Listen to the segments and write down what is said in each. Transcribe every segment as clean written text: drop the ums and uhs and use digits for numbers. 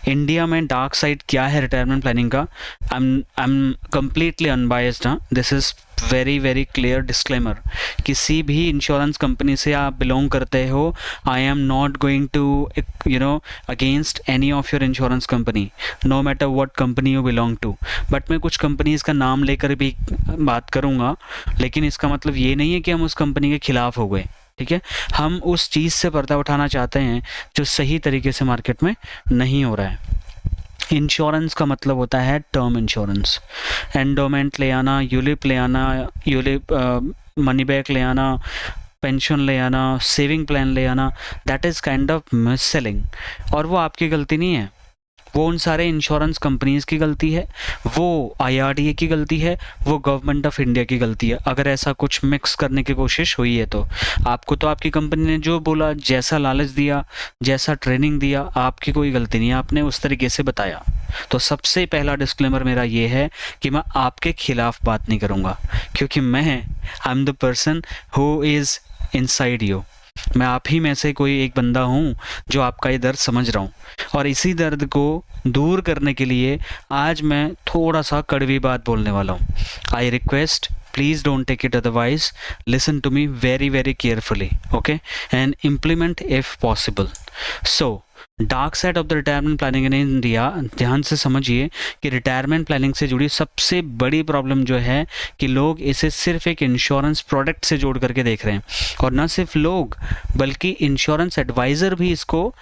India में dark side क्या है रिटायरमेंट प्लानिंग का, आई एम कम्प्लीटली अनबायस्ड। हाँ, this is very very clear disclaimer. किसी भी इंश्योरेंस कंपनी से आप बिलोंग करते हो, I am not going to against any of your insurance company, no matter what company you belong to. But मैं कुछ companies का नाम लेकर भी बात करूँगा, लेकिन इसका मतलब ये नहीं है कि हम उस कंपनी के खिलाफ हो गए। ठीक है, हम उस चीज़ से पर्दा उठाना चाहते हैं जो सही तरीके से मार्केट में नहीं हो रहा है। इंश्योरेंस का मतलब होता है टर्म इंश्योरेंस। एंडोमेंट ले आना, यूलिप ले आना, यूलिप मनी बैक ले आना, पेंशन ले आना, सेविंग प्लान ले आना, that is kind of miss selling. और वो आपकी गलती नहीं है, वो उन सारे इंश्योरेंस कंपनीज की गलती है, वो IRDA की गलती है, वो गवर्नमेंट ऑफ इंडिया की गलती है। अगर ऐसा कुछ मिक्स करने की कोशिश हुई है तो आपको, तो आपकी कंपनी ने जो बोला, जैसा लालच दिया, जैसा ट्रेनिंग दिया, आपकी कोई गलती नहीं है, आपने उस तरीके से बताया। तो सबसे पहला डिस्क्लेमर मेरा ये है कि मैं आपके खिलाफ बात नहीं करूँगा, क्योंकि आई am the person who is inside you. मैं आप ही में से कोई एक बंदा हूँ जो आपका ये दर्द समझ रहा हूँ, और इसी दर्द को दूर करने के लिए आज मैं थोड़ा सा कड़वी बात बोलने वाला हूँ। I request, please don't take it otherwise, listen to me very very carefully, okay, and implement if possible. So dark side of the retirement planning in India, ध्यान से समझिए कि रिटायरमेंट प्लानिंग से जुड़ी सबसे बड़ी प्रॉब्लम जो है कि लोग इसे सिर्फ एक इंश्योरेंस प्रोडक्ट से जोड़ करके देख रहे हैं, और ना सिर्फ लोग बल्कि इंश्योरेंस एडवाइज़र भी इसको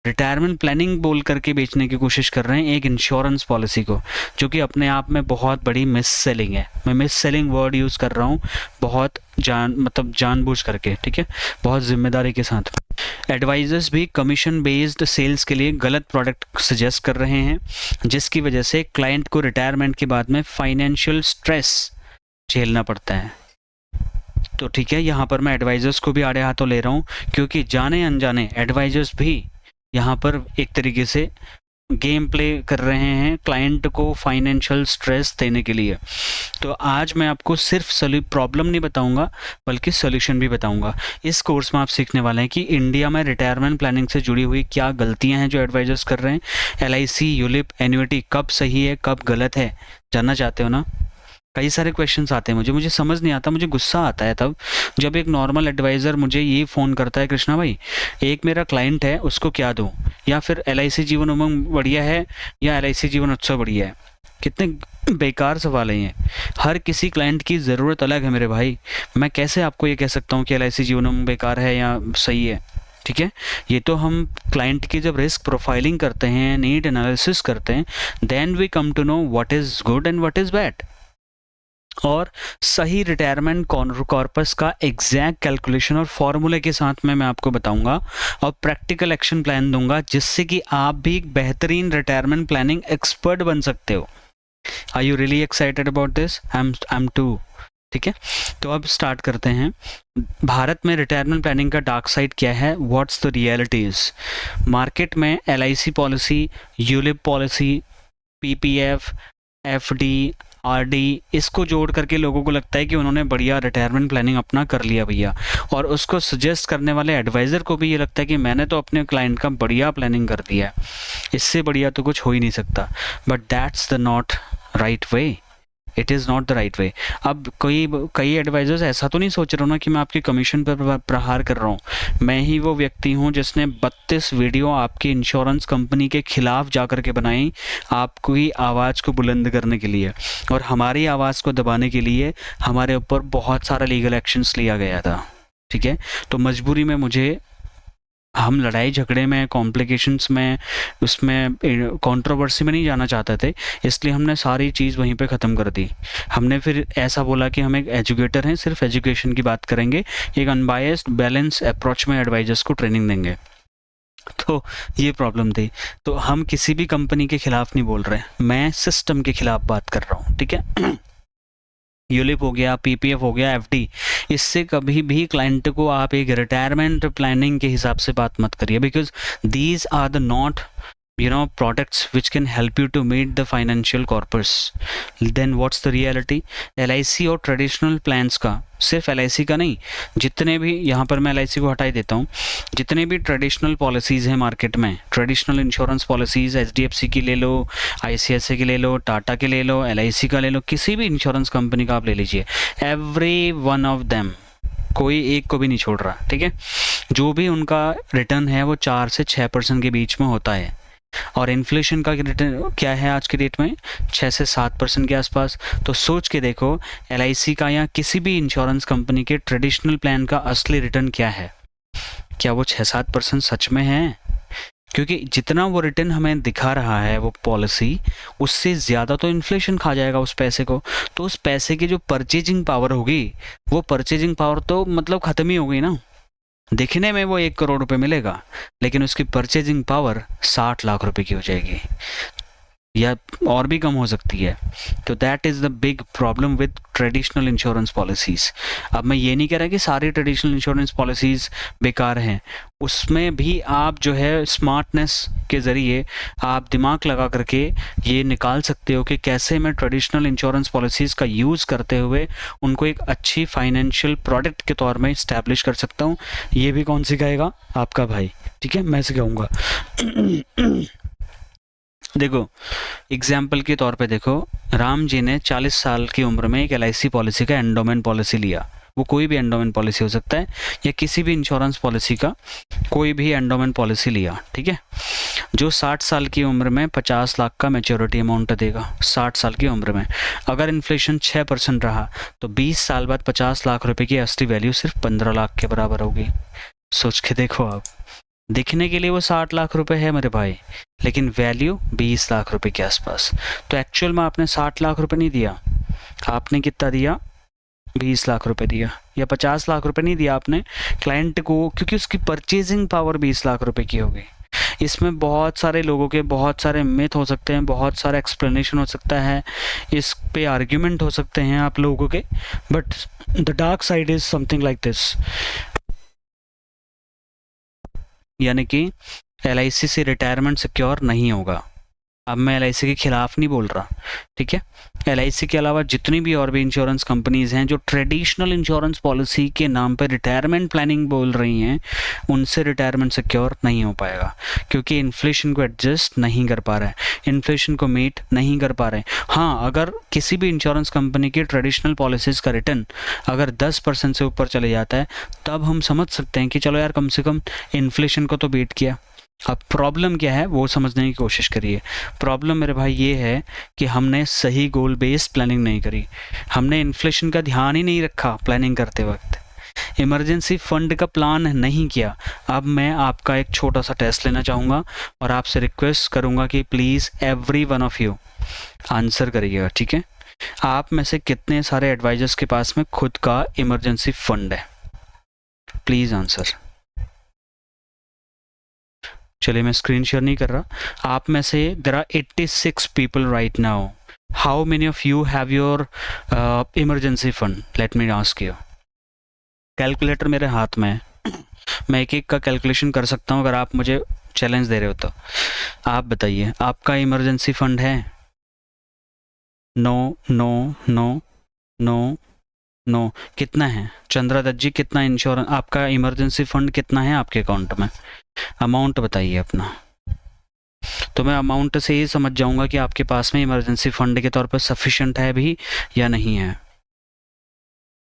रिटायरमेंट प्लानिंग बोल करके बेचने की कोशिश कर रहे हैं एक इंश्योरेंस पॉलिसी को, जो कि अपने आप में बहुत बड़ी मिस सेलिंग है। मैं मिस सेलिंग वर्ड यूज़ कर रहा हूँ बहुत जानबूझ करके, ठीक है, बहुत जिम्मेदारी के साथ। एडवाइजर्स भी कमीशन बेस्ड सेल्स के लिए गलत प्रोडक्ट सजेस्ट कर रहे हैं, जिसकी वजह से क्लाइंट को रिटायरमेंट के बाद में फाइनेंशियल स्ट्रेस झेलना पड़ता है। तो ठीक है, यहाँ पर मैं एडवाइजर्स को भी आड़े हाथों ले रहा हूँ, क्योंकि जाने अनजाने एडवाइजर्स भी यहाँ पर एक तरीके से गेम प्ले कर रहे हैं क्लाइंट को फाइनेंशियल स्ट्रेस देने के लिए। तो आज मैं आपको सिर्फ प्रॉब्लम नहीं बताऊंगा, बल्कि सॉल्यूशन भी बताऊंगा। इस कोर्स में आप सीखने वाले हैं कि इंडिया में रिटायरमेंट प्लानिंग से जुड़ी हुई क्या गलतियां हैं जो एडवाइजर्स कर रहे हैं। LIC, यूलिप, एन्युटी कब सही है, कब गलत है, जानना चाहते हो ना। कई सारे क्वेश्चंस आते हैं मुझे समझ नहीं आता, मुझे गुस्सा आता है तब जब एक नॉर्मल एडवाइज़र मुझे ये फ़ोन करता है, कृष्णा भाई एक मेरा क्लाइंट है, उसको क्या दूँ, या फिर LIC जीवन उमंग बढ़िया है या LIC जीवन उत्सव बढ़िया है। कितने बेकार सवाल हैं ये। हर किसी क्लाइंट की ज़रूरत अलग है मेरे भाई। मैं कैसे आपको ये कह सकता हूँ कि LIC जीवन उमंग बेकार है या सही है। ठीक है, ये तो हम क्लाइंट की जब रिस्क प्रोफाइलिंग करते हैं, नीड एनालिसिस करते हैं, then we come to know what is good and what is bad. और सही रिटायरमेंट कॉर्पस का एग्जैक्ट कैलकुलेशन और फॉर्मूले के साथ में मैं आपको बताऊंगा और प्रैक्टिकल एक्शन प्लान दूंगा, जिससे कि आप भी एक बेहतरीन रिटायरमेंट प्लानिंग एक्सपर्ट बन सकते हो। Are you really excited about this? I am too. ठीक है, तो अब स्टार्ट करते हैं। भारत में रिटायरमेंट प्लानिंग का डार्क साइड क्या है, व्हाट्स द रियलिटीज। मार्केट में LIC policy, ULIP policy, PPF, FD, RD, इसको जोड़ करके लोगों को लगता है कि उन्होंने बढ़िया रिटायरमेंट प्लानिंग अपना कर लिया भैया, और उसको सजेस्ट करने वाले एडवाइज़र को भी ये लगता है कि मैंने तो अपने क्लाइंट का बढ़िया प्लानिंग कर दिया है, इससे बढ़िया तो कुछ हो ही नहीं सकता। But that's the not right way, it is not the right way. अब कई एडवाइज़र्स ऐसा तो नहीं सोच रहे हो ना कि मैं आपकी कमीशन पर प्रहार कर रहा हूँ। मैं ही वो व्यक्ति हूँ जिसने 32 वीडियो आपकी इंश्योरेंस कंपनी के खिलाफ जा कर के बनाई, आपकी आवाज़ को बुलंद करने के लिए, और हमारी आवाज़ को दबाने के लिए हमारे ऊपर बहुत सारा लीगल एक्शंस लिया गया था। ठीक है, तो मजबूरी में हम लड़ाई झगड़े में, कॉम्प्लिकेशंस में, उसमें कंट्रोवर्सी में नहीं जाना चाहते थे, इसलिए हमने सारी चीज़ वहीं पे ख़त्म कर दी। हमने फिर ऐसा बोला कि हम एक एजुकेटर हैं, सिर्फ एजुकेशन की बात करेंगे, एक अनबायस्ड बैलेंस अप्रोच में एडवाइजर्स को ट्रेनिंग देंगे। तो ये प्रॉब्लम थी। तो हम किसी भी कंपनी के खिलाफ नहीं बोल रहे, मैं सिस्टम के खिलाफ बात कर रहा हूँ। ठीक है, यूलिप हो गया, PPF हो गया, FD, इससे कभी भी क्लाइंट को आप एक रिटायरमेंट प्लानिंग के हिसाब से बात मत करिए, because these are the not products which can help you to meet the financial corpus. Then what's the reality? LIC और ट्रेडिशनल प्लान्स का, सिर्फ LIC का नहीं, जितने भी, यहाँ पर मैं LIC को हटा ही देता हूँ, जितने भी ट्रेडिशनल पॉलिसीज़ हैं मार्केट में, ट्रेडिशनल इंश्योरेंस पॉलिसीज़, HDFC की ले लो, ICICI की ले लो, टाटा की ले लो, LIC का ले लो, किसी भी इंश्योरेंस कंपनी का आप ले लीजिए, एवरी वन ऑफ देम, कोई एक को भी नहीं छोड़ रहा, ठीक है। जो भी उनका रिटर्न है वो 4 से 6% के बीच में होता है, और इन्फ्लेशन का रिटर्न क्या है आज के डेट में, 6 से 7% के आसपास। तो सोच के देखो LIC का या किसी भी इंश्योरेंस कंपनी के ट्रेडिशनल प्लान का असली रिटर्न क्या है, क्या वो 6-7% सच में है? क्योंकि जितना वो रिटर्न हमें दिखा रहा है वो पॉलिसी, उससे ज़्यादा तो इन्फ्लेशन खा जाएगा उस पैसे को। तो उस पैसे की जो परचेजिंग पावर होगी, वो परचेजिंग पावर तो मतलब ख़त्म ही हो गई ना। दिखने में वो 1 करोड़ रुपए मिलेगा, लेकिन उसकी परचेजिंग पावर 60 लाख रुपए की हो जाएगी, या और भी कम हो सकती है। तो that is the big problem with traditional insurance policies. अब मैं ये नहीं कह रहा कि सारी ट्रेडिशनल इंश्योरेंस पॉलिसीज़ बेकार हैं, उसमें भी आप जो है स्मार्टनेस के ज़रिए आप दिमाग लगा करके ये निकाल सकते हो कि कैसे मैं ट्रेडिशनल इंश्योरेंस पॉलिसीज़ का यूज़ करते हुए उनको एक अच्छी फाइनेंशियल प्रोडक्ट के तौर में इस्टेब्लिश कर सकता हूँ। ये भी कौन सिखाएगा? आपका भाई, ठीक है, मैं सिखाऊंगा। देखो एग्जाम्पल के तौर पे देखो, राम जी ने 40 साल की उम्र में एक LIC पॉलिसी का एंडोमेंट पॉलिसी लिया। वो कोई भी एंडोमेंट पॉलिसी हो सकता है, या किसी भी इंश्योरेंस पॉलिसी का कोई भी एंडोमेंट पॉलिसी लिया, ठीक है, जो 60 साल की उम्र में 50 लाख का मैच्योरिटी अमाउंट देगा। 60 साल की उम्र में अगर इन्फ्लेशन 6% रहा तो 20 साल बाद 50 लाख रुपए की असली वैल्यू सिर्फ 15 लाख के बराबर होगी। सोच के देखो आप, दिखने के लिए वो 60 लाख रुपए है मेरे भाई, लेकिन वैल्यू 20 लाख रुपए के आसपास। तो एक्चुअल में आपने 60 लाख रुपए नहीं दिया, आपने कितना दिया? 20 लाख रुपए दिया, या 50 लाख रुपए नहीं दिया आपने क्लाइंट को, क्योंकि उसकी परचेजिंग पावर 20 लाख रुपए की होगी। इसमें बहुत सारे लोगों के बहुत सारे मिथ हो सकते हैं, बहुत सारा एक्सप्लेनेशन हो सकता है, इस पे आर्ग्यूमेंट हो सकते हैं आप लोगों के, but the dark side is something like this. यानी कि LIC से रिटायरमेंट सिक्योर नहीं होगा। अब मैं LIC के खिलाफ नहीं बोल रहा, ठीक है। LIC के अलावा जितनी भी और भी इंश्योरेंस कंपनीज हैं जो ट्रेडिशनल इंश्योरेंस पॉलिसी के नाम पर रिटायरमेंट प्लानिंग बोल रही हैं, उनसे रिटायरमेंट सिक्योर नहीं हो पाएगा, क्योंकि इन्फ्लेशन को एडजस्ट नहीं कर पा रहे हैं, इन्फ्लेशन को मीट नहीं कर पा रहे हैं। हाँ, अगर किसी भी इंश्योरेंस कंपनी की ट्रेडिशनल पॉलिसीज़ का रिटर्न अगर 10% से ऊपर चले जाता है, तब हम समझ सकते हैं कि चलो यार, कम से कम इन्फ्लेशन को तो बीट किया। अब प्रॉब्लम क्या है वो समझने की कोशिश करिए। प्रॉब्लम मेरे भाई ये है कि हमने सही गोल बेस्ड प्लानिंग नहीं करी, हमने इन्फ्लेशन का ध्यान ही नहीं रखा प्लानिंग करते वक्त, इमरजेंसी फंड का प्लान नहीं किया। अब मैं आपका एक छोटा सा टेस्ट लेना चाहूँगा और आपसे रिक्वेस्ट करूँगा कि please every one of you answer करिएगा, ठीक है। आप में से कितने सारे एडवाइजर्स के पास में खुद का इमरजेंसी फंड है? Please answer. चलिए, मैं स्क्रीन शेयर नहीं कर रहा। आप में से there are 86 people right now. How many of you have your emergency fund? Let me ask you. Calculator मेरे हाथ में है, मैं एक एक का कैलकुलेशन कर सकता हूँ अगर आप मुझे चैलेंज दे रहे हो तो। आप बताइए, आपका इमरजेंसी फंड है? No no no no no. कितना है? चंद्रा दत्त जी, कितना इंश्योरेंस आपका इमरजेंसी फंड कितना है आपके अकाउंट में? अमाउंट बताइए अपना, तो मैं अमाउंट से ही समझ जाऊंगा कि आपके पास में इमरजेंसी फंड के तौर पर सफिशिएंट है भी या नहीं है।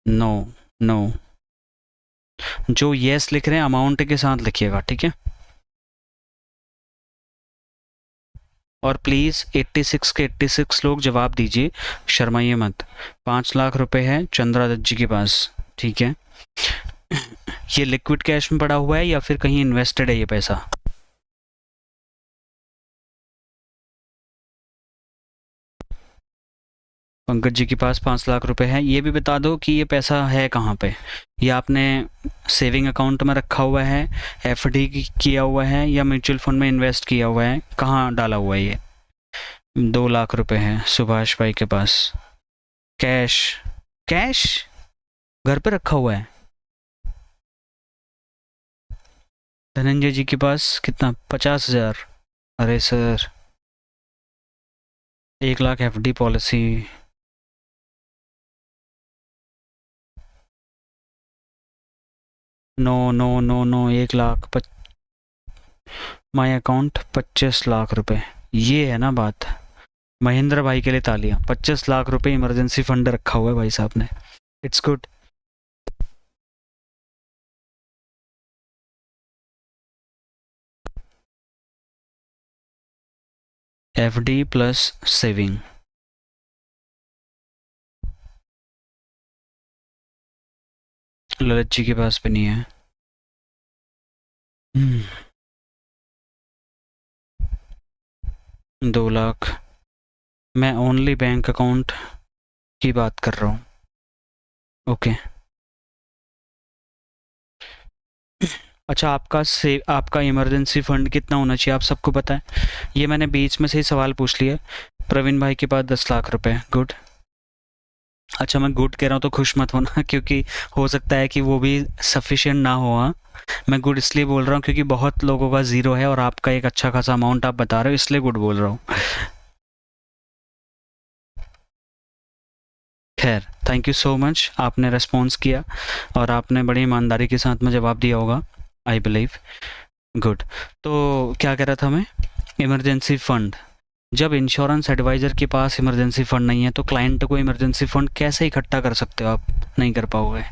No no. जो यस लिख रहे हैं अमाउंट के साथ लिखिएगा, ठीक है। और प्लीज़ 86 के 86 लोग जवाब दीजिए, शर्माइए मत। 5 लाख रुपए है चंद्रा दत्त जी के पास, ठीक है। ये लिक्विड कैश में पड़ा हुआ है या फिर कहीं इन्वेस्टेड है ये पैसा? पंकज जी के पास 5 लाख रुपए है। ये भी बता दो कि ये पैसा है कहाँ पे? ये आपने सेविंग अकाउंट में रखा हुआ है, FD किया हुआ है, या म्यूचुअल फंड में इन्वेस्ट किया हुआ है? कहाँ डाला हुआ है ये? 2 लाख रुपए है सुभाष भाई के पास। कैश? कैश घर पे रखा हुआ है। धनंजय जी के पास कितना? 50,000। अरे sir, 1 lakh FD policy. No no no no, 1 lakh my account 25 lakh रुपए, ये है ना बात। महेंद्र भाई के लिए तालियां। 25 लाख रुपए इमरजेंसी फंड रखा हुआ है भाई साहब ने। It's good. FD plus saving. Lalit ji के पास भी नहीं है। 2 लाख। मैं ओनली बैंक अकाउंट की बात कर रहा हूँ। ओके। अच्छा, आपका इमरजेंसी फंड कितना होना चाहिए आप सबको पता है? ये मैंने बीच में से ही सवाल पूछ लिया। प्रवीण भाई के पास 10 लाख रुपए। गुड। अच्छा, मैं गुड कह रहा हूँ तो खुश मत होना क्योंकि हो सकता है कि वो भी सफिशिएंट ना हो। हाँ, मैं गुड इसलिए बोल रहा हूँ क्योंकि बहुत लोगों का ज़ीरो है और आपका एक अच्छा खासा अमाउंट आप बता रहे हो, इसलिए गुड बोल रहा हूँ। खैर, थैंक यू सो मच, आपने रेस्पॉन्स किया और आपने बड़ी ईमानदारी के साथ में जवाब दिया होगा, आई बिलीव। गुड। तो क्या कह रहा था मैं? Emergency fund. जब इंश्योरेंस एडवाइज़र के पास इमरजेंसी फंड नहीं है तो क्लाइंट को इमरजेंसी फंड कैसे इकट्ठा कर सकते हो आप? नहीं कर पाओगे।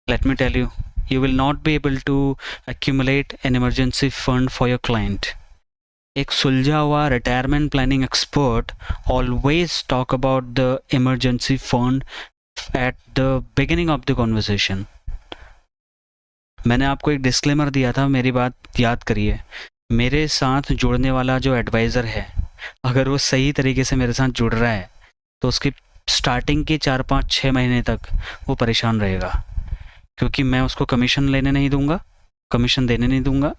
Let me tell you, you will not be able to accumulate an emergency fund for your client. एक सुलझा हुआ retirement planning expert always talk about the emergency fund at the beginning of the conversation. मैंने आपको एक disclaimer दिया था, मेरी बात याद करिए। मेरे साथ जुड़ने वाला जो एडवाइज़र है, अगर वो सही तरीके से मेरे साथ जुड़ रहा है तो उसकी स्टार्टिंग के 4 5 6 महीने तक वो परेशान रहेगा, क्योंकि मैं उसको कमीशन लेने नहीं दूंगा, कमीशन देने नहीं दूंगा।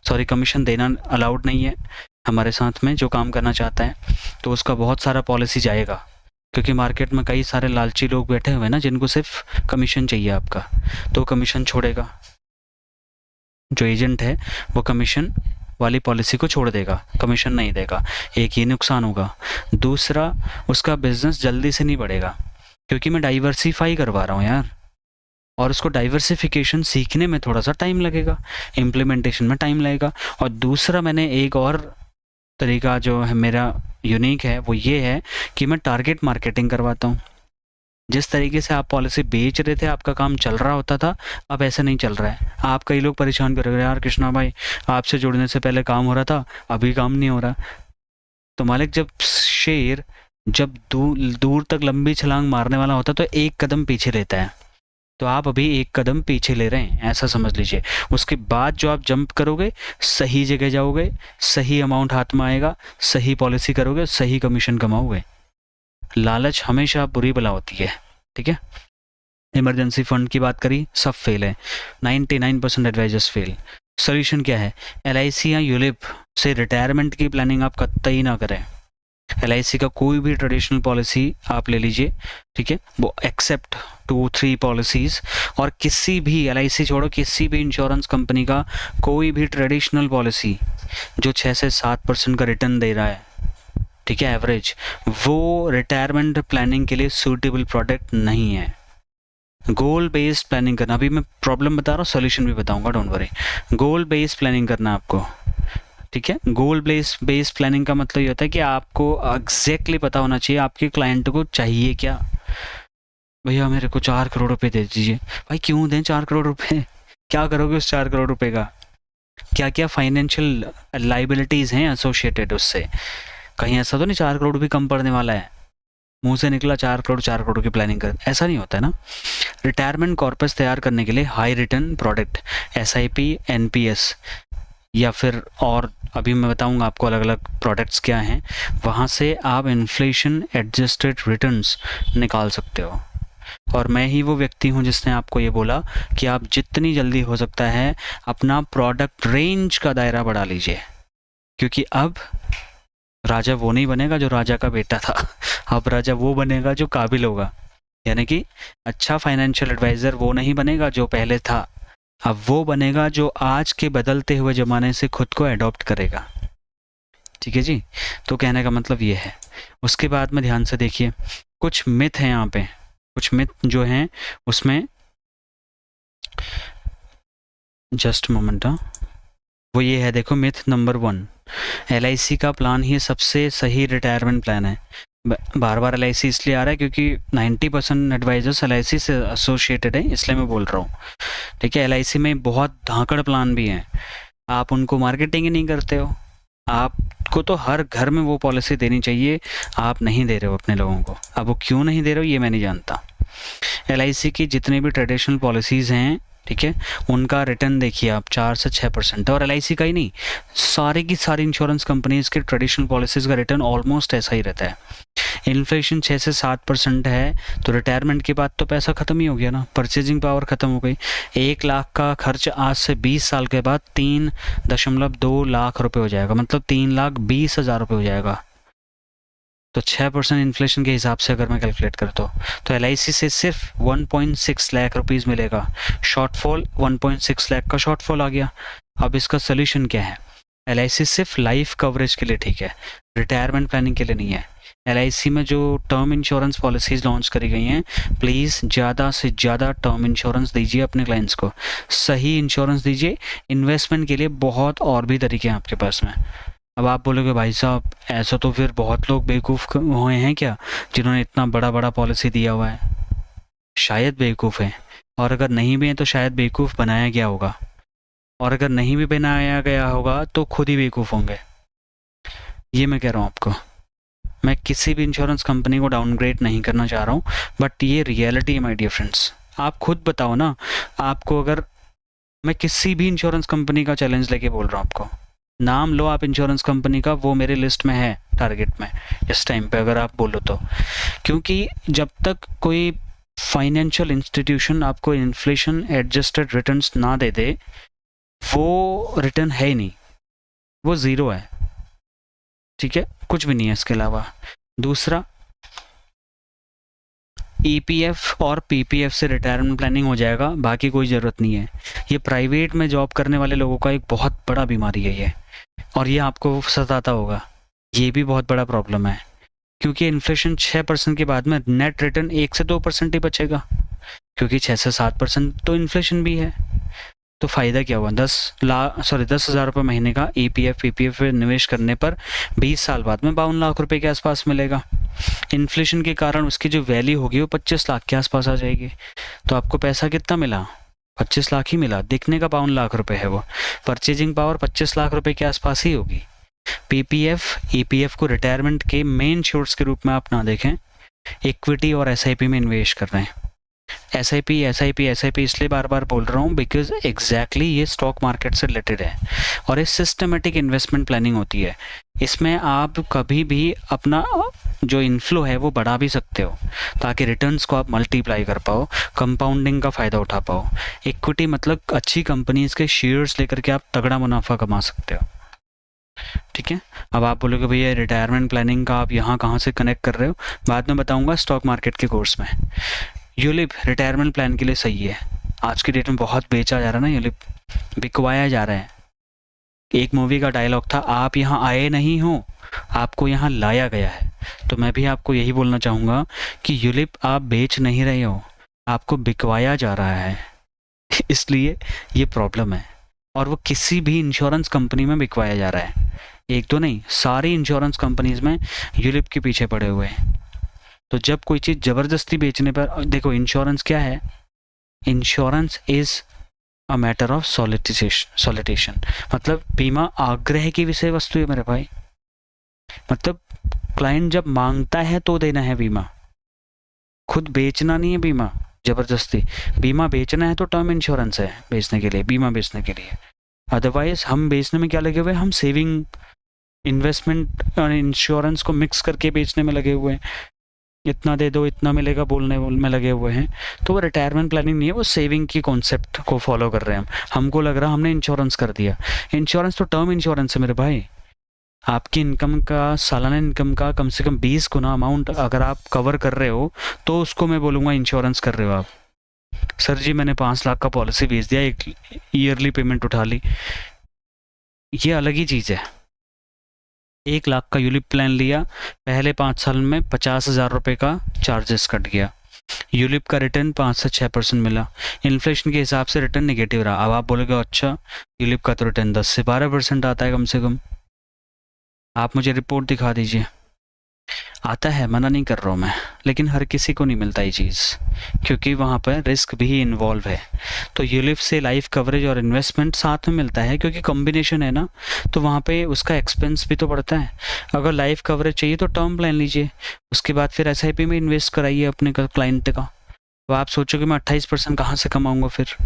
सॉरी, कमीशन देना अलाउड नहीं है हमारे साथ में जो काम करना चाहता है। तो उसका बहुत सारा पॉलिसी जाएगा, क्योंकि मार्केट में कई सारे लालची लोग बैठे हुए हैं ना, जिनको सिर्फ कमीशन चाहिए आपका, तो कमीशन छोड़ेगा। जो एजेंट है वो कमीशन वाली पॉलिसी को छोड़ देगा, कमीशन नहीं देगा। एक ये नुकसान होगा। दूसरा, उसका बिजनेस जल्दी से नहीं बढ़ेगा, क्योंकि मैं डाइवर्सिफाई करवा रहा हूँ यार, और उसको डाइवर्सिफिकेशन सीखने में थोड़ा सा टाइम लगेगा, इम्प्लीमेंटेशन में टाइम लगेगा। और दूसरा, मैंने एक और तरीका जो है मेरा यूनिक है, वो ये है कि मैं टारगेट मार्केटिंग करवाता हूँ। जिस तरीके से आप पॉलिसी बेच रहे थे, आपका काम चल रहा होता था, अब ऐसा नहीं चल रहा है। आप कई लोग परेशान कर रहे हो, यार कृष्णा भाई आपसे जुड़ने से पहले काम हो रहा था, अभी काम नहीं हो रहा। तो मालिक, जब शेर दूर तक लंबी छलांग मारने वाला होता तो एक कदम पीछे लेता है, तो आप अभी एक कदम पीछे ले रहे हैं, ऐसा समझ लीजिए। उसके बाद जो आप जंप करोगे, सही जगह जाओगे, सही अमाउंट हाथ में आएगा, सही पॉलिसी करोगे, सही कमीशन कमाओगे। लालच हमेशा बुरी बला होती है, ठीक है? इमरजेंसी फंड की बात करी, सब फेल है, 99% एडवाइजर्स फेल। सोल्यूशन क्या है? LIC या यूलिप से रिटायरमेंट की प्लानिंग आप कतई ना करें। LIC का कोई भी ट्रेडिशनल पॉलिसी आप ले लीजिए, ठीक है, वो एक्सेप्ट 2-3 पॉलिसीज़, और किसी भी LIC छोड़ो, किसी भी इंश्योरेंस कंपनी का कोई भी ट्रेडिशनल पॉलिसी जो 6 से 7% का रिटर्न दे रहा है, ठीक है, एवरेज, वो रिटायरमेंट प्लानिंग के लिए सूटेबल प्रोडक्ट नहीं है। गोल बेस्ड प्लानिंग करना, अभी मैं प्रॉब्लम बता रहा हूँ, सोल्यूशन भी बताऊंगा, don't worry. Goal based planning करना आपको, ठीक है? गोल बेस्ड प्लानिंग का मतलब ये होता है कि आपको एग्जैक्टली पता होना चाहिए आपके क्लाइंट को चाहिए क्या। भैया मेरे को 4 करोड़ रुपए दे दीजिए। भाई क्यों दें 4 करोड़ रुपए? क्या करोगे उस 4 करोड़ रुपए का? क्या क्या फाइनेंशियल लाइबिलिटीज हैं एसोसिएटेड उससे? कहीं ऐसा तो नहीं 4 करोड़ भी कम पड़ने वाला है, मुंह से निकला 4 करोड़ की प्लानिंग कर, ऐसा नहीं होता है ना। रिटायरमेंट कॉर्पस तैयार करने के लिए high return product, SIP, NPS, या फिर और अभी मैं बताऊंगा आपको अलग अलग प्रोडक्ट्स क्या हैं, वहाँ से आप इन्फ्लेशन एडजस्टेड रिटर्न्स निकाल सकते हो। और मैं ही वो व्यक्ति हूँ जिसने आपको ये बोला कि आप जितनी जल्दी हो सकता है अपना प्रोडक्ट रेंज का दायरा बढ़ा लीजिए, क्योंकि अब राजा वो नहीं बनेगा जो राजा का बेटा था, अब राजा वो बनेगा जो काबिल होगा। यानी कि अच्छा फाइनेंशियल एडवाइज़र वो नहीं बनेगा जो पहले था, अब वो बनेगा जो आज के बदलते हुए ज़माने से खुद को अडॉप्ट करेगा। ठीक है जी। तो कहने का मतलब ये है। उसके बाद में ध्यान से देखिए, कुछ मिथ हैं यहाँ पे, कुछ मिथ जो हैं उसमें, जस्ट मोमेंट, वो ये है, देखो मिथ नंबर 1, LIC का प्लान ही सबसे सही रिटायरमेंट प्लान है। बार बार LIC इसलिए आ रहा है क्योंकि 90% एडवाइजर्स LIC से एसोसिएटेड है, इसलिए मैं बोल रहा हूँ। ठीक है, LIC में बहुत धाकड़ प्लान भी हैं, आप उनको मार्केटिंग ही नहीं करते हो। आपको तो हर घर में वो पॉलिसी देनी चाहिए, आप नहीं दे रहे हो अपने लोगों को। अब वो क्यों नहीं दे रहे हो ये मैं नहीं जानता। LIC की जितनी भी ट्रेडिशनल पॉलिसीज़ हैं, ठीक है, उनका रिटर्न देखिए आप 4 से 6% है। और LIC का ही नहीं, सारी की सारी इंश्योरेंस कंपनीज के ट्रेडिशनल पॉलिसीज़ का रिटर्न ऑलमोस्ट ऐसा ही रहता है। इन्फ्लेशन 6 से 7% है, तो रिटायरमेंट के बाद तो पैसा ख़त्म ही हो गया ना, परचेजिंग पावर ख़त्म हो गई। 1 लाख का खर्च आज से 20 साल के बाद 3.2 लाख रुपए हो जाएगा, मतलब 3,20,000 रुपये हो जाएगा। तो 6% इन्फ्लेशन के हिसाब से अगर मैं कैलकुलेट करता हूँ तो LIC से सिर्फ 1.6 लाख रुपीज़ मिलेगा। शॉर्टफॉल 1.6 लाख का शॉर्टफॉल आ गया। अब इसका सोल्यूशन क्या है? LIC सिर्फ लाइफ कवरेज के लिए ठीक है, रिटायरमेंट प्लानिंग के लिए नहीं है। LIC में जो टर्म इंश्योरेंस पॉलिसीज़ लॉन्च करी गई हैं, प्लीज़ ज़्यादा से ज़्यादा टर्म इंश्योरेंस दीजिए अपने क्लाइंट्स को, सही इंश्योरेंस दीजिए। इन्वेस्टमेंट के लिए बहुत और भी तरीके हैं आपके पास में। अब आप बोलोगे भाई साहब ऐसा तो फिर बहुत लोग बेवकूफ़ हुए हैं क्या जिन्होंने इतना बड़ा बड़ा पॉलिसी दिया हुआ है? शायद बेवकूफ़ हैं, और अगर नहीं भी हैं तो शायद बेवकूफ़ बनाया गया होगा, और अगर नहीं भी बनाया गया होगा तो खुद ही बेवकूफ़ होंगे। ये मैं कह रहा हूँ आपको। मैं किसी भी इंश्योरेंस कंपनी को डाउनग्रेड नहीं करना चाह रहा हूँ, बट ये रियलिटी है माय डियर फ्रेंड्स। आप खुद बताओ ना, आपको अगर, मैं किसी भी इंश्योरेंस कंपनी का चैलेंज लेके बोल रहा हूँ आपको, नाम लो आप इंश्योरेंस कंपनी का, वो मेरे लिस्ट में है टारगेट में इस टाइम पे अगर आप बोलो तो। क्योंकि जब तक कोई फाइनेंशियल इंस्टीट्यूशन आपको इन्फ्लेशन एडजस्टेड रिटर्न्स ना दे दे, वो रिटर्न है ही नहीं, वो ज़ीरो है। ठीक है, कुछ भी नहीं है इसके अलावा। दूसरा, EPF और PPF से रिटायरमेंट प्लानिंग हो जाएगा, बाकी कोई ज़रूरत नहीं है। ये प्राइवेट में जॉब करने वाले लोगों का एक बहुत बड़ा बीमारी है ये, और ये आपको सताता होगा। ये भी बहुत बड़ा प्रॉब्लम है, क्योंकि इन्फ्लेशन 6% के बाद में नेट रिटर्न 1 से 2% ही बचेगा, क्योंकि 6 से 7% तो इन्फ्लेशन भी है। तो फ़ायदा क्या हुआ? 10,000 रुपये महीने का EPF PPF में निवेश करने पर 20 साल बाद में 52 लाख रुपए के आसपास मिलेगा। इन्फ्लेशन के कारण उसकी जो वैल्यू होगी वो 25 लाख के आसपास आ जाएगी। तो आपको पैसा कितना मिला? 25 लाख ही मिला, दिखने का 52 लाख रुपए है वो। परचेजिंग पावर 25 लाख रुपए के आसपास ही होगी। PPF EPF को रिटायरमेंट के मेन सोर्स के रूप में आप ना देखें, इक्विटी और SIP में इन्वेस्ट कर रहे हैं। SIP इसलिए बार बार बोल रहा हूँ बिकॉज एग्जैक्टली ये स्टॉक मार्केट से रिलेटेड है, और ये सिस्टमेटिक इन्वेस्टमेंट प्लानिंग होती है। इसमें आप कभी भी अपना जो इनफ्लो है वो बढ़ा भी सकते हो, ताकि रिटर्न्स को आप मल्टीप्लाई कर पाओ, कंपाउंडिंग का फ़ायदा उठा पाओ। इक्विटी मतलब अच्छी कंपनीज के शेयर्स लेकर के आप तगड़ा मुनाफा कमा सकते हो। ठीक है, अब आप बोलोगे भैया रिटायरमेंट प्लानिंग का आप यहाँ कहाँ से कनेक्ट कर रहे हो, बाद में बताऊँगा स्टॉक मार्केट के कोर्स में। यूलिप रिटायरमेंट प्लान के लिए सही है। आज की डेट में बहुत बेचा जा रहा है ना यूलिप, बिकवाया जा रहा है। एक मूवी का डायलॉग था, आप यहाँ आए नहीं हो, आपको यहाँ लाया गया है। तो मैं भी आपको यही बोलना चाहूँगा कि यूलिप आप बेच नहीं रहे हो, आपको बिकवाया जा रहा है। इसलिए ये प्रॉब्लम है, और वो किसी भी इंश्योरेंस कंपनी में बिकवाया जा रहा है। एक तो नहीं, सारी इंश्योरेंस कंपनीज में यूलिप के पीछे पड़े हुए हैं। तो जब कोई चीज़ ज़बरदस्ती बेचने पर, देखो इंश्योरेंस क्या है? Insurance is a matter of solicitation, मतलब बीमा आग्रह की विषय वस्तु है मेरे भाई। मतलब क्लाइंट जब मांगता है तो देना है बीमा, खुद बेचना नहीं है बीमा ज़बरदस्ती। बीमा बेचना है तो टर्म इंश्योरेंस है बेचने के लिए, बीमा बेचने के लिए। अदरवाइज हम बेचने में क्या लगे हुए हैं? हम सेविंग, इन्वेस्टमेंट और इंश्योरेंस को मिक्स करके बेचने में लगे हुए हैं। इतना दे दो इतना मिलेगा बोलने में लगे हुए हैं। तो वो रिटायरमेंट प्लानिंग नहीं है, वो सेविंग की कॉन्सेप्ट को फॉलो कर रहे हैं हम। हमको लग रहा हमने इंश्योरेंस कर दिया। इंश्योरेंस तो टर्म इंश्योरेंस है मेरे भाई। आपकी इनकम का, सालाना इनकम का कम से कम 20 गुना अमाउंट अगर आप कवर कर रहे हो तो उसको मैं बोलूँगा इंश्योरेंस कर रहे हो आप। सर जी मैंने 5 लाख का पॉलिसी बेच दिया, एक ईयरली पेमेंट उठा ली, ये अलग ही चीज़ है। 1 लाख का यूलिप प्लान लिया, पहले 5 साल में 50,000 रुपये का चार्जेस कट गया, यूलिप का रिटर्न 5 से 6% मिला, इन्फ्लेशन के हिसाब से रिटर्न नेगेटिव रहा। अब आप बोलोगे अच्छा यूलिप का तो रिटर्न 10 से 12% आता है कम से कम, आप मुझे रिपोर्ट दिखा दीजिए। आता है, मना नहीं कर रहा हूँ मैं, लेकिन हर किसी को नहीं मिलता ये चीज़, क्योंकि वहाँ पर रिस्क भी इन्वॉल्व है। तो यूलिप से लाइफ कवरेज और इन्वेस्टमेंट साथ में मिलता है, क्योंकि कॉम्बिनेशन है ना, तो वहाँ पे उसका एक्सपेंस भी तो बढ़ता है। अगर लाइफ कवरेज चाहिए तो टर्म प्लान लीजिए, उसके बाद फिर SIP में इन्वेस्ट कराइए अपने क्लाइंट का। तो आप सोचोगे मैं 28% कहाँ से कमाऊँगा, फिर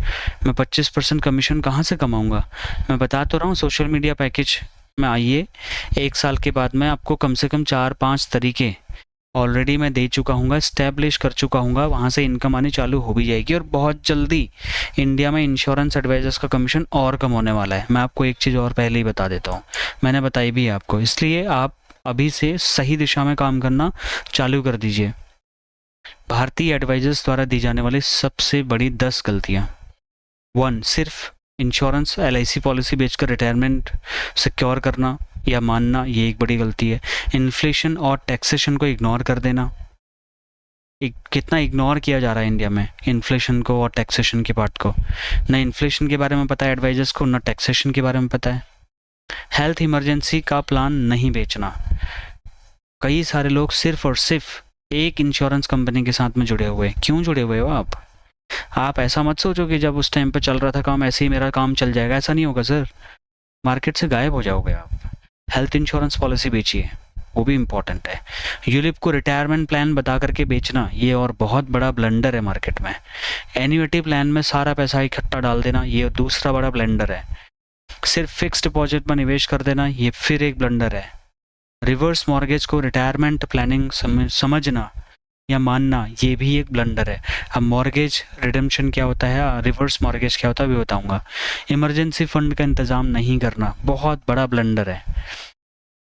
मैं 25% कमीशन कहाँ से कमाऊँगा। मैं बता तो रहा हूँ, सोशल मीडिया पैकेज में आइए, 1 साल के बाद मैं आपको कम से कम 4-5 तरीके ऑलरेडी मैं दे चुका हूँ, इस्टेब्लिश कर चुका हूँ, वहाँ से इनकम आनी चालू हो भी जाएगी। और बहुत जल्दी इंडिया में इंश्योरेंस एडवाइजर्स का कमीशन और कम होने वाला है। मैं आपको एक चीज़ और पहले ही बता देता हूँ, मैंने बताई भी है आपको, इसलिए आप अभी से सही दिशा में काम करना चालू कर दीजिए। भारतीय एडवाइजर्स द्वारा दी जाने वाली सबसे बड़ी 10 गलतियाँ। 1, सिर्फ इंश्योरेंस LIC पॉलिसी बेचकर रिटायरमेंट सिक्योर करना या मानना, ये एक बड़ी गलती है। इन्फ्लेशन और टैक्सेशन को इग्नोर कर देना, कितना इग्नोर किया जा रहा है इंडिया में इन्फ्लेशन को और टैक्सेशन के पार्ट को। न इन्फ्लेशन के बारे में पता है एडवाइजर्स को, न टैक्सेशन के बारे में पता है। हेल्थ इमरजेंसी का प्लान नहीं बेचना, कई सारे लोग सिर्फ और सिर्फ एक इंश्योरेंस कंपनी के साथ में जुड़े हुए हैं। क्यों जुड़े हुए हो आप ऐसा मत सोचो कि जब उस टाइम पे चल रहा था काम, ऐसे ही मेरा काम चल जाएगा, ऐसा नहीं होगा सर, मार्केट से गायब हो जाओगे आप। हेल्थ इंश्योरेंस पॉलिसी बेचिए, वो भी इम्पॉर्टेंट है। यूलिप को रिटायरमेंट प्लान बता करके बेचना, ये और बहुत बड़ा ब्लंडर है मार्केट में। एन्युइटी प्लान में सारा पैसा इकट्ठा डाल देना, ये दूसरा बड़ा ब्लंडर है। सिर्फ फिक्स डिपॉजिट में निवेश कर देना, ये फिर एक ब्लंडर है। रिवर्स मॉर्गेज को रिटायरमेंट प्लानिंग समझना या मानना, ये भी एक ब्लंडर है। अब मॉर्गेज रिडेम्पशन क्या होता है, रिवर्स मॉर्गेज क्या होता है, भी बताऊंगा। इमरजेंसी फंड का इंतजाम नहीं करना, बहुत बड़ा ब्लंडर है।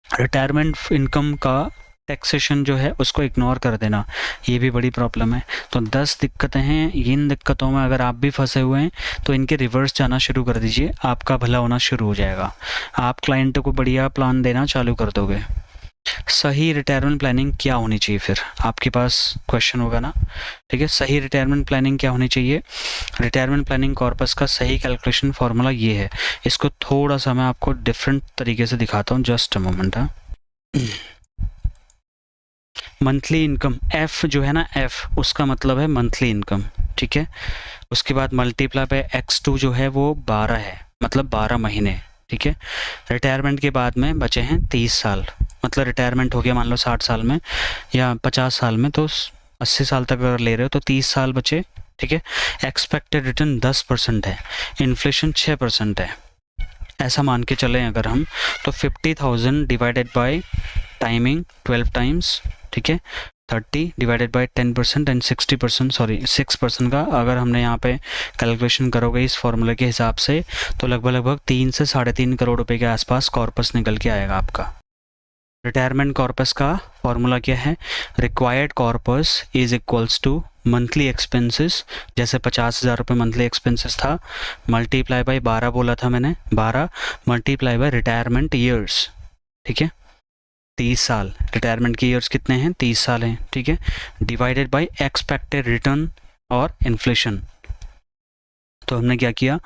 रिटायरमेंट इनकम का टैक्सेशन जो है उसको इग्नोर कर देना, ये भी बड़ी प्रॉब्लम है। तो 10 दिक्कतें हैं, इन दिक्कतों में अगर आप भी फंसे हुए हैं तो इनके रिवर्स जाना शुरू कर दीजिए, आपका भला होना शुरू हो जाएगा। आप क्लाइंट को बढ़िया प्लान देना चालू कर दोगे। सही रिटायरमेंट प्लानिंग क्या होनी चाहिए, फिर आपके पास क्वेश्चन होगा ना, ठीक है। सही रिटायरमेंट प्लानिंग क्या होनी चाहिए। रिटायरमेंट प्लानिंग कॉर्पस का सही कैलकुलेशन फॉर्मूला ये है, इसको थोड़ा सा मैं आपको डिफरेंट तरीके से दिखाता हूँ, just a moment. Monthly income, F जो है ना, एफ उसका मतलब है मंथली इनकम, ठीक है। उसके बाद मल्टीप्लाई बाय x2 जो है वो 12 है, मतलब 12 महीने, ठीक है। रिटायरमेंट के बाद में बचे हैं 30 साल, मतलब रिटायरमेंट हो गया मान लो 60 साल में या 50 साल में, तो 80 साल तक अगर ले रहे हो तो 30 साल बचे, ठीक है। एक्सपेक्टेड रिटर्न 10% है, इन्फ्लेशन 6% है, ऐसा मान के चलें अगर हम, तो 50,000 डिवाइडेड बाय टाइमिंग 12 टाइम्स, ठीक है। 30 डिवाइडेड बाय 10% एंड 60%, सॉरी 6% का अगर हमने यहाँ पे कैलकुलेशन करोगे इस फॉर्मूले के हिसाब से, तो लगभग 3 से 3.5 करोड़ रुपए के आसपास कॉर्पस निकल के आएगा आपका। रिटायरमेंट कॉर्पस का फॉर्मूला क्या है, required corpus is equals to monthly expenses, जैसे 50,000 रुपये मंथली एक्सपेंसेस था, मल्टीप्लाई बाय 12 बोला था मैंने, 12 मल्टीप्लाई बाय रिटायरमेंट ईयर्स, ठीक है। 30 साल, रिटायरमेंट के ईयर्स कितने हैं, 30 साल हैं, ठीक है। डिवाइडेड बाय एक्सपेक्टेड रिटर्न और इन्फ्लेशन, तो हमने क्या किया,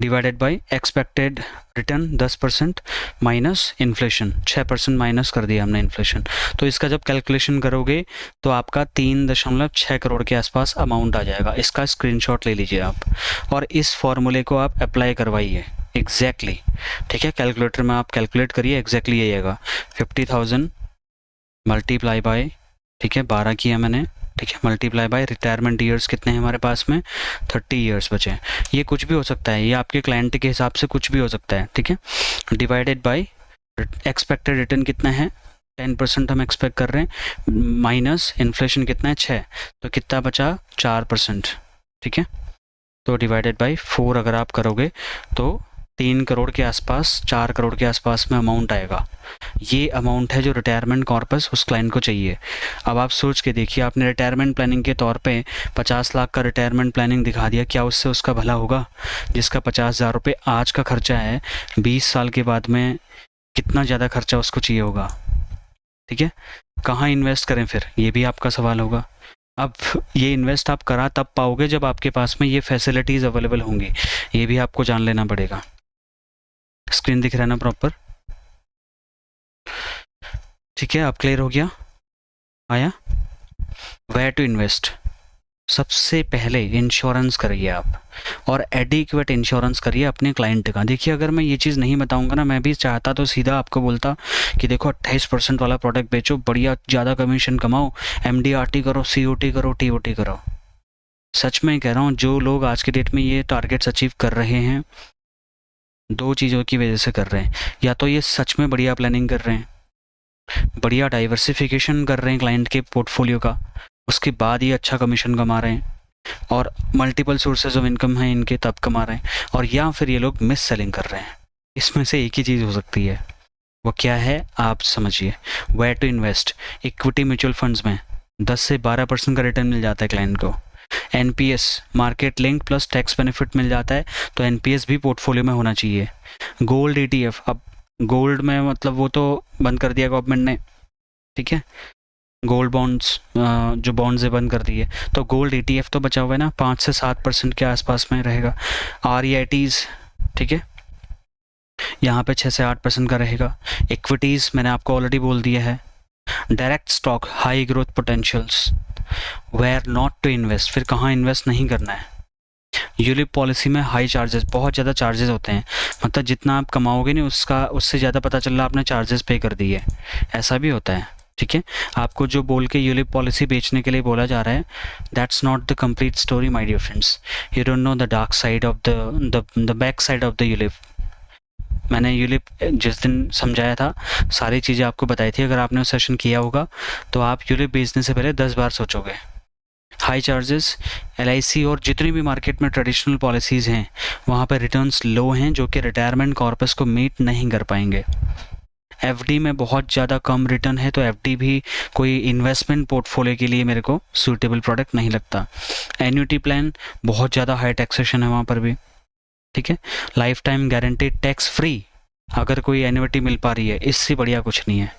divided by expected return 10% minus inflation 6% minus कर दिया हमने इन्फ्लेशन। तो इसका जब कैलकुलेशन करोगे तो आपका 3.6 करोड़ के आसपास अमाउंट आ जाएगा। इसका स्क्रीनशॉट ले लीजिए आप और इस फॉर्मूले को आप अप्लाई करवाइए एग्जैक्टली, ठीक है। कैलकुलेटर में आप कैलकुलेट करिए, एग्जैक्टली यही आएगा 50,000 मल्टीप्लाई बाय, ठीक है 12 किया मैंने, ठीक है, मल्टीप्लाई बाय रिटायरमेंट ईयर्स कितने हैं हमारे पास में, 30 ईयर्स बचे हैं। ये कुछ भी हो सकता है, ये आपके क्लाइंट के हिसाब से कुछ भी हो सकता है, ठीक है। डिवाइडेड बाय एक्सपेक्टेड रिटर्न कितना है, 10% हम एक्सपेक्ट कर रहे हैं, माइनस इन्फ्लेशन कितना है 6, तो कितना बचा 4%, ठीक है। तो डिवाइडेड बाय 4 अगर आप करोगे तो 3 करोड़ के आसपास, 4 करोड़ के आसपास में अमाउंट आएगा। ये अमाउंट है जो रिटायरमेंट कॉर्पस उस क्लाइंट को चाहिए। अब आप सोच के देखिए, आपने रिटायरमेंट प्लानिंग के तौर पे 50 लाख का रिटायरमेंट प्लानिंग दिखा दिया, क्या उससे उसका भला होगा? जिसका 50,000 रुपये आज का खर्चा है, 20 साल के बाद में कितना ज़्यादा खर्चा उसको चाहिए होगा, ठीक है। कहाँ इन्वेस्ट करें फिर, ये भी आपका सवाल होगा। अब ये इन्वेस्ट आप करा तब पाओगे जब आपके पास में ये फैसिलिटीज़ अवेलेबल होंगी, ये भी आपको जान लेना पड़ेगा। स्क्रीन दिख रहा है ना प्रॉपर, ठीक है। अब क्लियर हो गया, आया। वेयर टू इन्वेस्ट, सबसे पहले इंश्योरेंस करिए आप, और एडिक्वेट इंश्योरेंस करिए अपने क्लाइंट का। देखिए अगर मैं ये चीज़ नहीं बताऊंगा ना, मैं भी चाहता तो सीधा आपको बोलता कि देखो 28% वाला प्रोडक्ट बेचो, बढ़िया ज़्यादा कमीशन कमाओ, MDRT करो, COT करो, TOT करो। सच में कह रहा हूँ, जो लोग आज के डेट में ये टारगेट्स अचीव कर रहे हैं, दो चीज़ों की वजह से कर रहे हैं। या तो ये सच में बढ़िया प्लानिंग कर रहे हैं, बढ़िया डाइवर्सिफिकेशन कर रहे हैं क्लाइंट के पोर्टफोलियो का, उसके बाद ये अच्छा कमीशन कमा रहे हैं, और मल्टीपल सोर्सेज ऑफ इनकम है इनके तब कमा रहे हैं, और या फिर ये लोग मिस सेलिंग कर रहे हैं। इसमें से एक ही चीज़ हो सकती है, वो क्या है आप समझिए। Where to invest, equity mutual funds में 10 से 12% का रिटर्न मिल जाता है क्लाइंट को। NPS, market link plus tax benefit मिल जाता है, तो NPS भी पोर्टफोलियो में होना चाहिए। गोल्ड ETF, अब गोल्ड में मतलब वो तो बंद कर दिया गवर्नमेंट ने, ठीक है, गोल्ड बॉन्ड्स जो बॉन्ड्स है बंद कर दिए, तो गोल्ड ETF तो बचा हुआ है ना, 5 से 7% के आसपास में रहेगा। REITs, ठीक है, यहाँ पे 6 से 8% का रहेगा। इक्विटीज़ मैंने आपको ऑलरेडी बोल दिया है। Direct stock, high growth potentials. Where not to invest, फिर कहाँ इन्वेस्ट नहीं करना है। यूलिप पॉलिसी में हाई चार्जेस, बहुत ज़्यादा चार्जेस होते हैं, मतलब जितना आप कमाओगे नहीं उससे ज़्यादा पता चल रहा आपने चार्जेस पे कर दिए, ऐसा भी होता है, ठीक है। आपको जो बोल के यूलिप पॉलिसी बेचने के लिए बोला जा रहा है, that's not the complete story my dear friends. You don't know the dark side of the back side of the ULIP. मैंने यूलिप जिस दिन समझाया था, सारी चीज़ें आपको बताई थी, अगर आपने वो सेशन किया होगा तो आप यूलिप बेचने से पहले 10 बार सोचोगे। हाई चार्जेस, LIC और जितनी भी मार्केट में ट्रेडिशनल पॉलिसीज़ हैं वहाँ पर रिटर्न्स लो हैं, जो कि रिटायरमेंट कॉर्पस को मीट नहीं कर पाएंगे। FD में बहुत ज़्यादा कम रिटर्न है, तो FD भी कोई इन्वेस्टमेंट पोर्टफोलियो के लिए मेरे को सूटेबल प्रोडक्ट नहीं लगता। एन्युटी प्लान, बहुत ज़्यादा हाई टैक्सेशन है वहाँ पर भी, ठीक है। Life time guaranteed tax free, अगर कोई एन्युटी मिल पा रही है, इससे बढ़िया कुछ नहीं है।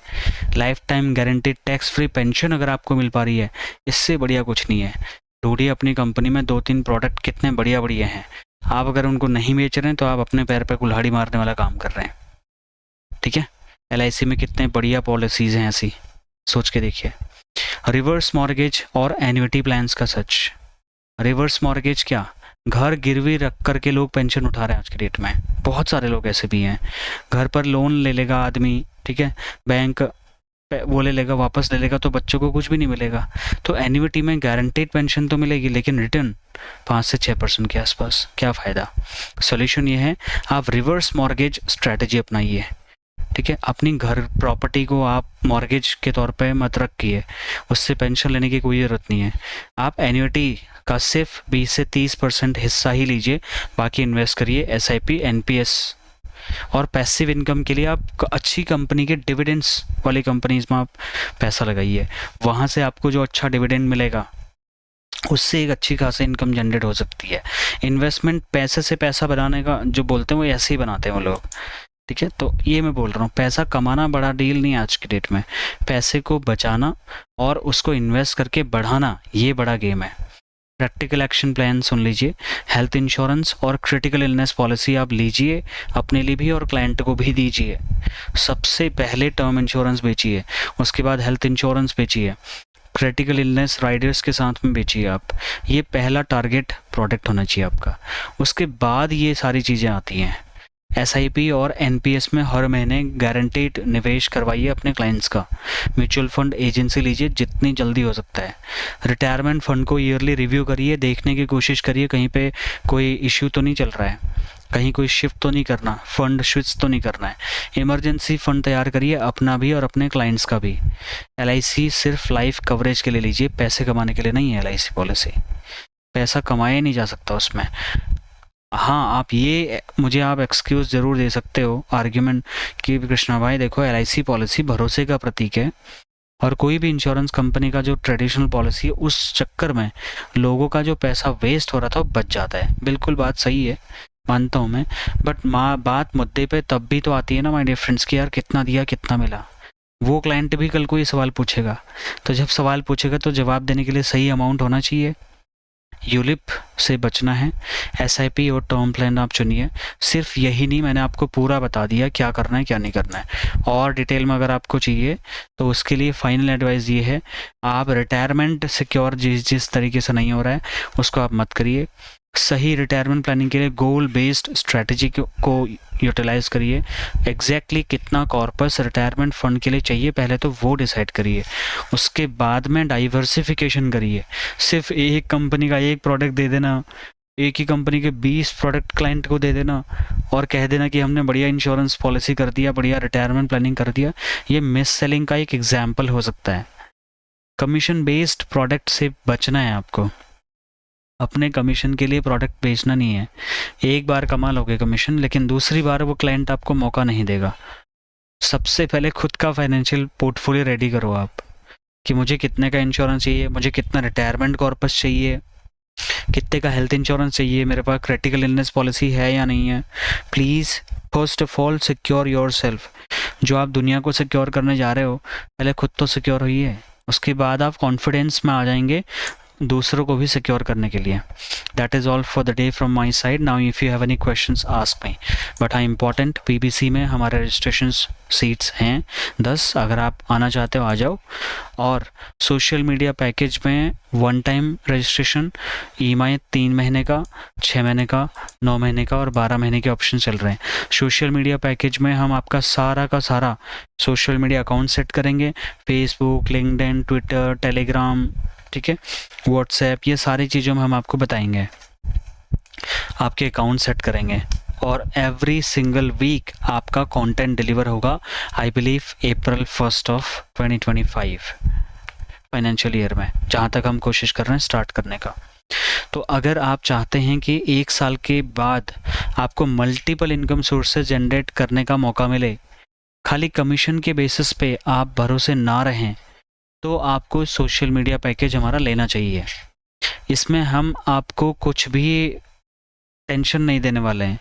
Life time guaranteed tax free pension अगर आपको मिल पा रही है, इससे बढ़िया कुछ नहीं है। ढूंढिए अपनी कंपनी में 2-3 प्रोडक्ट कितने बढ़िया बढ़िया हैं, आप अगर उनको नहीं बेच रहे हैं तो आप अपने पैर पे कुल्हाड़ी मारने वाला काम कर रहे हैं, ठीक है। LIC में कितने बढ़िया पॉलिसीज़ हैं ऐसी, सोच के देखिए। रिवर्स मॉर्गेज और एन्युटी प्लान्स का सच। रिवर्स मॉर्गेज क्या, घर गिरवी रख करके लोग पेंशन उठा रहे हैं आज के डेट में, बहुत सारे लोग ऐसे भी हैं। घर पर लोन ले लेगा आदमी, ठीक है, बैंक वो ले लेगा, वापस ले लेगा, तो बच्चों को कुछ भी नहीं मिलेगा। तो एन्युटी में गारंटीड पेंशन तो मिलेगी, लेकिन रिटर्न 5 से 6% के आसपास, क्या फ़ायदा। सोल्यूशन ये है, आप रिवर्स मॉर्गेज स्ट्रैटेजी अपनाइए, ठीक है। अपनी घर प्रॉपर्टी को आप मॉर्गेज के तौर पे मत रखिए, उससे पेंशन लेने की कोई ज़रूरत नहीं है। आप एन्युटी का सिर्फ 20 से 30% हिस्सा ही लीजिए, बाकी इन्वेस्ट करिए SIP, NPS। और पैसिव इनकम के लिए आप अच्छी कंपनी के डिविडेंड्स वाली कंपनीज में आप पैसा लगाइए, वहाँ से आपको जो अच्छा डिविडेंड मिलेगा उससे एक अच्छी खासी इनकम जनरेट हो सकती है। इन्वेस्टमेंट पैसे से पैसा बनाने का जो बोलते हैं वो ऐसे ही बनाते हैं वो लोग, ठीक है। तो ये मैं बोल रहा हूँ, पैसा कमाना बड़ा डील नहीं है आज के डेट में, पैसे को बचाना और उसको इन्वेस्ट करके बढ़ाना, ये बड़ा गेम है। प्रैक्टिकल एक्शन प्लान सुन लीजिए। हेल्थ इंश्योरेंस और क्रिटिकल इलनेस पॉलिसी आप लीजिए, अपने लिए भी और क्लाइंट को भी दीजिए। सबसे पहले टर्म इंश्योरेंस बेचिए, उसके बाद हेल्थ इंश्योरेंस बेचिए, क्रिटिकल इलनेस राइडर्स के साथ में बेचिए आप। ये पहला टारगेट प्रोडक्ट होना चाहिए आपका, उसके बाद ये सारी चीज़ें आती हैं। SIP और NPS में हर महीने गारंटीड निवेश करवाइए अपने क्लाइंट्स का। म्यूचुअल फंड एजेंसी लीजिए जितनी जल्दी हो सकता है। रिटायरमेंट फंड को ईयरली रिव्यू करिए, देखने की कोशिश करिए कहीं पे कोई इश्यू तो नहीं चल रहा है, कहीं कोई शिफ्ट तो नहीं करना, फंड स्विच तो नहीं करना है। इमरजेंसी फंड तैयार करिए, अपना भी और अपने क्लाइंट्स का भी। LIC सिर्फ लाइफ कवरेज के लिए लीजिए, पैसे कमाने के लिए नहीं है LIC पॉलिसी, पैसा कमाया नहीं जा सकता उसमें। हाँ, आप ये मुझे आप एक्सक्यूज़ ज़रूर दे सकते हो, आर्ग्यूमेंट, कि कृष्णा भाई देखो LIC पॉलिसी भरोसे का प्रतीक है, और कोई भी इंश्योरेंस कंपनी का जो ट्रेडिशनल पॉलिसी है उस चक्कर में लोगों का जो पैसा वेस्ट हो रहा था वो बच जाता है। बिल्कुल बात सही है, मानता हूँ मैं, बट बात मुद्दे पे तब भी तो आती है ना माय डियर फ्रेंड्स कि यार कितना दिया कितना मिला। वो क्लाइंट भी कल को ये सवाल पूछेगा, तो जब सवाल पूछेगा तो जवाब देने के लिए सही अमाउंट होना चाहिए। यूलिप से बचना है, एसआईपी और टर्म प्लान आप चुनिए। सिर्फ यही नहीं, मैंने आपको पूरा बता दिया क्या करना है क्या नहीं करना है। और डिटेल में अगर आपको चाहिए तो उसके लिए फाइनल एडवाइस ये है, आप रिटायरमेंट सिक्योर जिस तरीके से नहीं हो रहा है उसको आप मत करिए। सही रिटायरमेंट प्लानिंग के लिए गोल बेस्ड स्ट्रैटेजी को यूटिलाइज करिए। एग्जैक्टली कितना कॉर्पस रिटायरमेंट फंड के लिए चाहिए पहले तो वो डिसाइड करिए। उसके बाद में डाइवर्सिफिकेशन करिए। सिर्फ एक कंपनी का एक प्रोडक्ट दे देना, एक ही कंपनी के 20 प्रोडक्ट क्लाइंट को दे देना और कह देना कि हमने बढ़िया इंश्योरेंस पॉलिसी कर दिया, बढ़िया रिटायरमेंट प्लानिंग कर दिया, ये मिस सेलिंग का एक एग्जाम्पल हो सकता है। कमीशन बेस्ड प्रोडक्ट से बचना है आपको। अपने कमीशन के लिए प्रोडक्ट बेचना नहीं है। एक बार कमा लोगे कमीशन, लेकिन दूसरी बार वो क्लाइंट आपको मौका नहीं देगा। सबसे पहले खुद का फाइनेंशियल पोर्टफोलियो रेडी करो आप कि मुझे कितने का इंश्योरेंस चाहिए, मुझे कितना रिटायरमेंट कॉर्पस चाहिए, कितने का हेल्थ इंश्योरेंस चाहिए, मेरे पास क्रिटिकल इलनेस पॉलिसी है या नहीं है। Please first of all secure your self. जो आप दुनिया को सिक्योर करने जा रहे हो पहले खुद तो सिक्योर होइए, उसके बाद आप कॉन्फिडेंस में आ जाएंगे दूसरों को भी सिक्योर करने के लिए। That is all for the day from my side. Now if you have any questions ask me. But हाँ इम्पॉर्टेंट, पीबीसी में हमारे रजिस्ट्रेशन सीट्स हैं 10, अगर आप आना चाहते हो आ जाओ। और सोशल मीडिया पैकेज में वन टाइम रजिस्ट्रेशन, ईएमआई 3 महीने का, 6 महीने का, 9 महीने का और 12 महीने के ऑप्शन चल रहे हैं। सोशल मीडिया पैकेज में हम आपका सारा का सारा सोशल मीडिया अकाउंट सेट करेंगे, फेसबुक, लिंक्डइन, ट्विटर, टेलीग्राम, ठीक है, व्हाट्सएप, ये सारी चीज़ों में हम आपको बताएंगे, आपके अकाउंट सेट करेंगे। और एवरी सिंगल वीक आपका कंटेंट डिलीवर होगा, I believe April 1 of 2025 financial year में, जहाँ तक हम कोशिश कर रहे हैं स्टार्ट करने का। तो अगर आप चाहते हैं कि 1 साल के बाद आपको मल्टीपल इनकम सोर्सेज जनरेट करने का मौका मिले, खाली कमीशन के बेसिस पे आप भरोसे ना रहें, तो आपको सोशल मीडिया पैकेज हमारा लेना चाहिए। इसमें हम आपको कुछ भी टेंशन नहीं देने वाले हैं,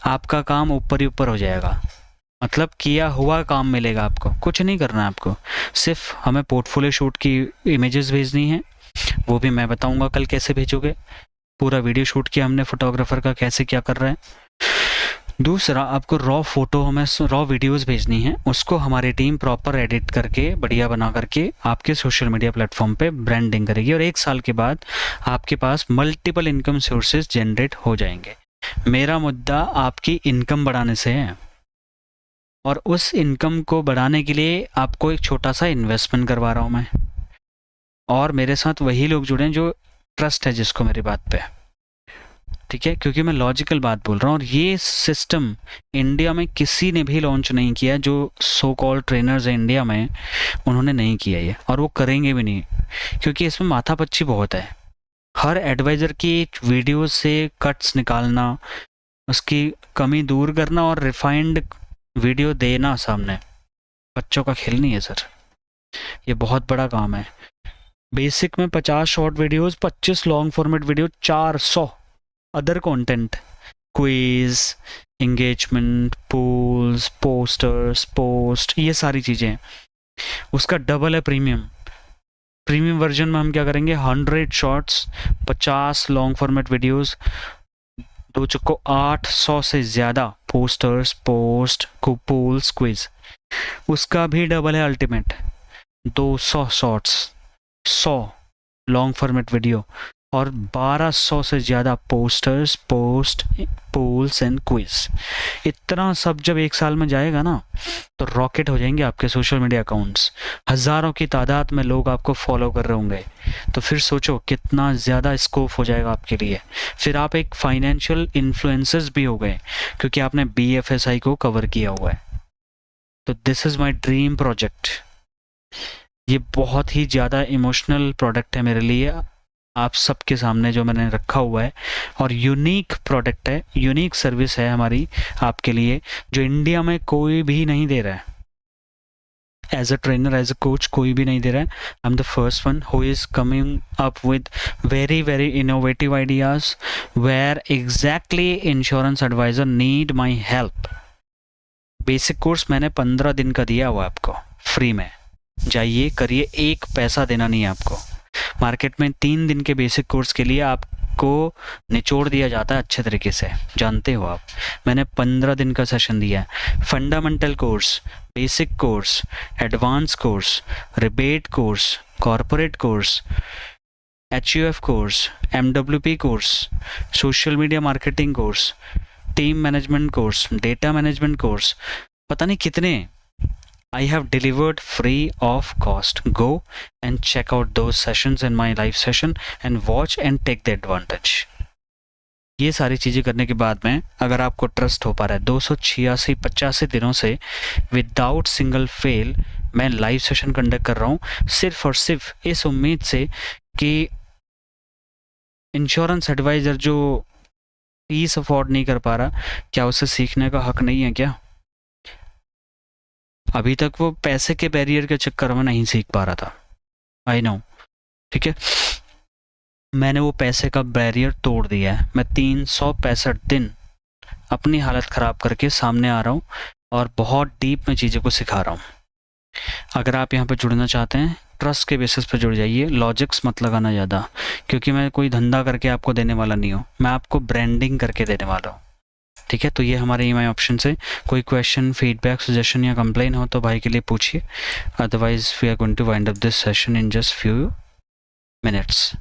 आपका काम ऊपर ही ऊपर हो जाएगा। मतलब किया हुआ काम मिलेगा आपको, कुछ नहीं करना है आपको। सिर्फ हमें पोर्टफोलियो शूट की इमेजेस भेजनी है, वो भी मैं बताऊंगा कल कैसे भेजोगे। पूरा वीडियो शूट किया हमने फोटोग्राफर का, कैसे क्या कर रहा है। दूसरा, आपको रॉ फोटो, हमें रॉ वीडियोस भेजनी है, उसको हमारी टीम प्रॉपर एडिट करके बढ़िया बना करके आपके सोशल मीडिया प्लेटफॉर्म पे ब्रांडिंग करेगी। और 1 साल के बाद आपके पास मल्टीपल इनकम सोर्सेज जनरेट हो जाएंगे। मेरा मुद्दा आपकी इनकम बढ़ाने से है, और उस इनकम को बढ़ाने के लिए आपको एक छोटा सा इन्वेस्टमेंट करवा रहा हूँ मैं। और मेरे साथ वही लोग जुड़े हैं जो ट्रस्ट है जिसको मेरी बात पे, ठीक है, क्योंकि मैं लॉजिकल बात बोल रहा हूँ। और ये सिस्टम इंडिया में किसी ने भी लॉन्च नहीं किया, जो सो कॉल्ड ट्रेनर्स हैं इंडिया में, उन्होंने नहीं किया ये, और वो करेंगे भी नहीं, क्योंकि इसमें माथापच्ची बहुत है। हर एडवाइज़र की वीडियो से कट्स निकालना, उसकी कमी दूर करना और रिफाइंड वीडियो देना सामने, बच्चों का खेल नहीं है सर, ये बहुत बड़ा काम है। बेसिक में 50 short videos, 25 long format video, 400 other content, quiz, engagement, polls, posters, post, ये सारी चीज़ें। उसका डबल है प्रीमियम। प्रीमियम वर्जन में हम क्या करेंगे, 100 शॉर्ट्स, 50 लॉन्ग फॉर्मेट वीडियोस, 2 चुको 800 से ज़्यादा पोस्टर्स, पोस्ट, पोल्स, क्विज। उसका भी डबल है ultimate, 200 shorts, 100 long format video और 1200 से ज़्यादा posters, post, polls and quiz. इतना सब जब 1 साल में जाएगा ना, तो रॉकेट हो जाएंगे आपके सोशल मीडिया अकाउंट्स। हज़ारों की तादाद में लोग आपको फॉलो कर रहे होंगे, तो फिर सोचो कितना ज़्यादा स्कोप हो जाएगा आपके लिए। फिर आप एक फाइनेंशियल इन्फ्लुएंसर्स भी हो गए, क्योंकि आपने BFSI को कवर किया हुआ है। तो this is my dream project. ये बहुत ही ज़्यादा इमोशनल प्रोडक्ट है मेरे लिए, आप सबके सामने जो मैंने रखा हुआ है, और यूनिक प्रोडक्ट है, यूनिक सर्विस है हमारी आपके लिए, जो इंडिया में कोई भी नहीं दे रहा है। As a trainer, as a coach कोई भी नहीं दे रहा है. I am the first one who is coming up with very very innovative ideas where exactly insurance advisor need my help. Basic course मैंने 15 दिन का दिया हुआ आपको फ्री में. जाइए करिए, एक पैसा देना नहीं है आपको. मार्केट में 3 दिन के बेसिक कोर्स के लिए आपको निचोड़ दिया जाता है अच्छे तरीके से, जानते हो आप. मैंने 15 दिन का सेशन दिया है. Fundamental course, basic course, advance course, rebate course, corporate course, HUF course, MWP course, social media marketing course, team management course, data management course, पता नहीं कितने I have delivered free of cost. Go and check out those sessions in my live session and watch and take the advantage. ये सारी चीज़ें करने के बाद में अगर आपको ट्रस्ट हो पा रहा है 286-85 दिनों से विदाउट सिंगल फेल मैं लाइव सेशन कंडक्ट कर रहा हूँ, सिर्फ और सिर्फ इस उम्मीद से कि इंश्योरेंस एडवाइज़र जो फीस अफोर्ड नहीं कर पा रहा, क्या उसे सीखने का हक नहीं है क्या? अभी तक वो पैसे के बैरियर के चक्कर में नहीं सीख पा रहा था. आई नो, ठीक है. मैंने वो पैसे का बैरियर तोड़ दिया है. मैं 365 दिन अपनी हालत ख़राब करके सामने आ रहा हूँ और बहुत डीप में चीज़ों को सिखा रहा हूँ. अगर आप यहाँ पे जुड़ना चाहते हैं, ट्रस्ट के बेसिस पे जुड़ जाइए. लॉजिक्स मत लगाना ज़्यादा, क्योंकि मैं कोई धंधा करके आपको देने वाला नहीं हूँ. मैं आपको ब्रांडिंग करके देने वाला हूँ, ठीक है. तो ये हमारे EMI ऑप्शन से कोई क्वेश्चन, फीडबैक, सजेशन या कंप्लेन हो तो भाई के लिए पूछिए. Otherwise we are going to wind up this session in just few minutes.